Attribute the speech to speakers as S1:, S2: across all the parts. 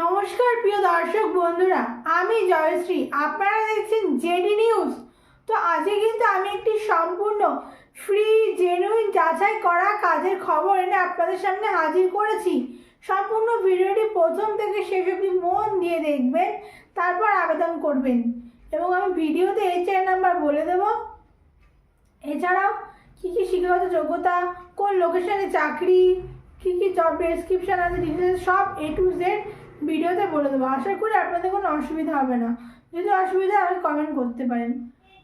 S1: নমস্কার প্রিয় দর্শক বন্ধুরা, আমি জয়শ্রী। আপনারা দেখছেন জেডি নিউজ। তো আজকে কিন্তু আমি একটি সম্পূর্ণ ফ্রি জেনুইন যাচাই করা কাজের খবর এনে আপনাদের সামনে হাজির করেছি। সম্পূর্ণ ভিডিওটি প্রথম থেকে শেষ অবধি মন দিয়ে দেখবেন, তারপর আবেদন করবেন। এবং আমি ভিডিওতে এইচআর নাম্বার বলে দেব। এছাড়াও কী কী শিক্ষাগত যোগ্যতা, কোন লোকেশনে চাকরি, কী কী জব ডেসক্রিপশান আছে, ডিটেলস সব A to Z ভিডিওতে বলে দেবো। আশা করি আপনাদের কোনো অসুবিধা হবে না। যদি অসুবিধা হয় কমেন্ট করতে পারেন।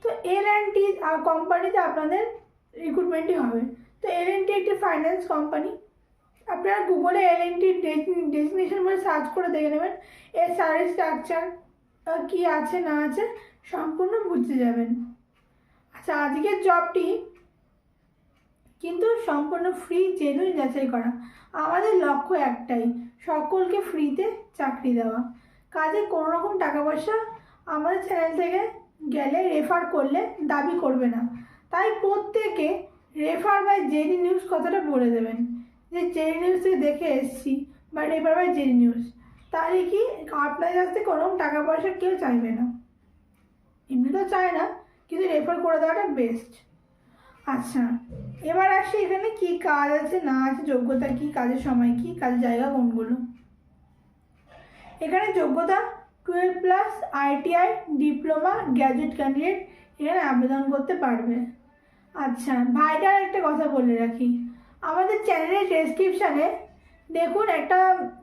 S1: তো L&T কোম্পানিতে আপনাদের রিক্রুটমেন্টই হবে। তো L&T একটি ফাইন্যান্স কোম্পানি। আপনারা গুগলে L&T ডেস্টিনেশন বলে সার্চ করে দেখে নেবেন। এর স্যালারি স্ট্রাকচার কী আছে না আছে সম্পূর্ণ বুঝতে যাবেন। আচ্ছা, আজকের জবটি কিন্তু সম্পূর্ণ ফ্রি জেনুইন যাচাই করা। আমাদের লক্ষ্য একটাই, সকলকে ফ্রিতে চাকরি দেওয়া। কাজে কোনো রকম টাকা পয়সা আমাদের চ্যানেল থেকে গেলে রেফার করলে দাবি করবে না। তাই প্রত্যেকে রেফার বাই জেডি নিউজ কথাটা বলে দেবেন, যে জেডি নিউজ থেকে দেখে এসেছি বা রেফার বাই জেডি নিউজ। তাহলে কি আপনাদের কাছ থেকে কোনো টাকা পয়সা কেউ চাইবে না। এমনি তো চায় না, কিন্তু রেফার করে দেওয়াটা বেস্ট। আচ্ছা, এবার আসি এখানে কি কাজ আছে না আছে, যোগ্যতা কি, কাজের সময় কি, কাজের জায়গা কোনগুলো। এখানে যোগ্যতা 12+ ITI ডিপ্লোমা গ্র্যাজুয়েট ক্যান্ডিডেট এখানে আবেদন করতে পারবে। আচ্ছা, ভাইটার একটা কথা বলে রাখি, আমাদের চ্যানেলের ডেসক্রিপশানে দেখুন একটা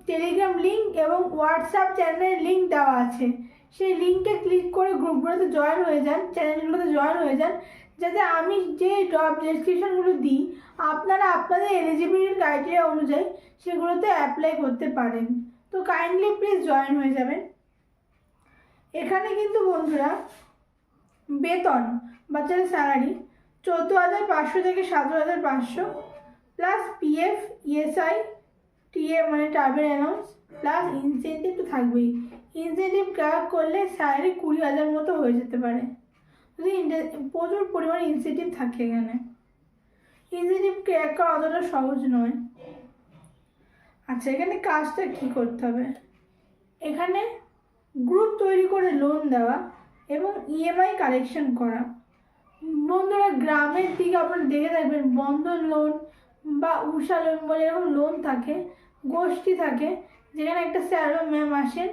S1: টেলিগ্রাম লিঙ্ক এবং হোয়াটসঅ্যাপ চ্যানেলের লিঙ্ক দেওয়া আছে। সেই লিঙ্কে ক্লিক করে গ্রুপগুলোতে জয়েন হয়ে যান, চ্যানেলগুলোতে জয়েন হয়ে যান, যাতে আমি যে জব ডেসক্রিপশানগুলো দিই আপনারা আপনাদের এলিজিবিলিটি ক্রাইটেরিয়া অনুযায়ী সেগুলোতে অ্যাপ্লাই করতে পারেন। তো কাইন্ডলি প্লিজ জয়েন হয়ে যাবেন। এখানে কিন্তু বন্ধুরা বেতন বা স্যালারি 14,500 থেকে 17,500 প্লাস PF ESI TA মানে টার্গেট অ্যালাউন্স প্লাস ইনসেন্টিভ তো থাকবেই। ইনসেন্টিভ ক্র্যাক করলে স্যালারি 20,000 মতো হয়ে যেতে পারে। যদি প্রচুর পরিমাণে ইনসেন্টিভ থাকে। এখানে ইনসেন্টিভ ক্র্যাক করা অতটা সহজ নয়। আচ্ছা, এখানে কাজটা কী করতে হবে, এখানে গ্রুপ তৈরি করে লোন দেওয়া এবং EMI কালেকশন করা। বন্ধুরা, গ্রামের দিকে আপনারা দেখে থাকবেন বন্ধন লোন বা উষা লোন বলে এরকম লোন থাকে, গোষ্ঠী থাকে, যেখানে একটা স্যার বা ম্যাম আসেন,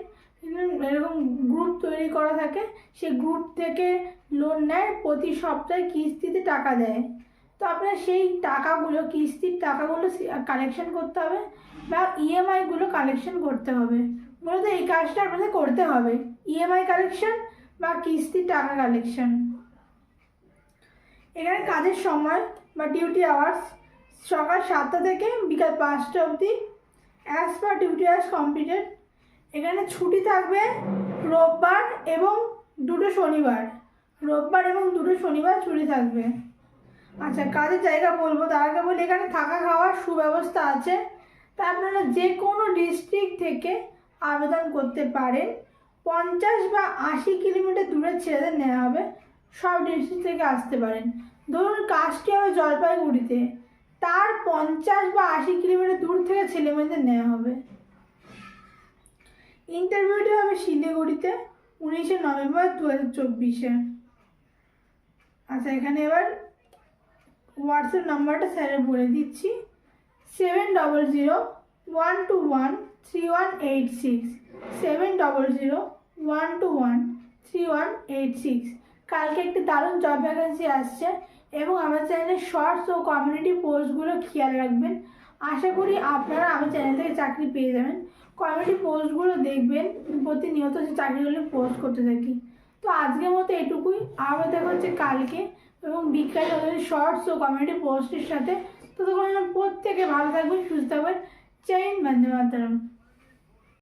S1: এরকম গ্রুপ তৈরি করা থাকে। সেই গ্রুপ থেকে লোন নেয়, প্রতি সপ্তাহে কিস্তিতে টাকা দেয়। তো আপনার সেই টাকাগুলো, কিস্তির টাকাগুলো কালেকশন করতে হবে বা EMIগুলো কালেকশন করতে হবে। মূলত এই কাজটা আপনাদের করতে হবে, EMI কালেকশন বা কিস্তির টাকা কালেকশন। এখানে কাজের সময় বা ডিউটি আওয়ার্স সকাল 7টা থেকে বিকাল 5টা অবধি as per duty hours completed. এখানে ছুটি থাকবে রোববার এবং 2টো শনিবার, রোববার এবং 2টো শনিবার ছুটি থাকবে। আচ্ছা, কাজের জায়গা বলবো, তার আগে বলি এখানে থাকা খাওয়ার সুব্যবস্থা আছে। তা আপনারা যে কোনো ডিস্ট্রিক্ট থেকে আবেদন করতে পারেন। 50 বা 80 কিলোমিটার দূরের ছেলেদের নেওয়া হবে, সব ডিস্ট্রিক্ট থেকে আসতে পারেন। ধরুন কাজটি হবে জলপাইগুড়িতে, তার 50 বা 80 কিলোমিটার দূর থেকে ছেলেমেয়েদের নেওয়া হবে। ইন্টারভিউটি হবে শিলিগুড়িতে 19শে নভেম্বর 2024-এ। আচ্ছা, এখানে এবার হোয়াটসঅ্যাপ নাম্বারটা স্যারের বলে দিচ্ছি, 700-121-3186, 700-121-3186। কালকে একটি দারুণ জব ভ্যাকেন্সি আসছে এবং আমার চ্যানেলের শর্টস ও কমিউনিটি পোস্টগুলো খেয়াল রাখবেন। আশা করি আপনারা আমার চ্যানেল থেকে চাকরি পেয়ে যাবেন। কমিউনিটি পোস্টগুলো দেখবেন, প্রতিনিয়ত যে চাকরিগুলো পোস্ট করতে থাকি। তো আজকের মতো এটুকুই, আবার দেখা হচ্ছে কালকে এবং বিকালে ওদের শর্টস ও কমিউনিটি পোস্টের সাথে। ততক্ষণ প্রত্যেকে ভালো থাকবেন, সুস্থ থাকবেন। জয় হিন্দ, বন্দে মাতরম।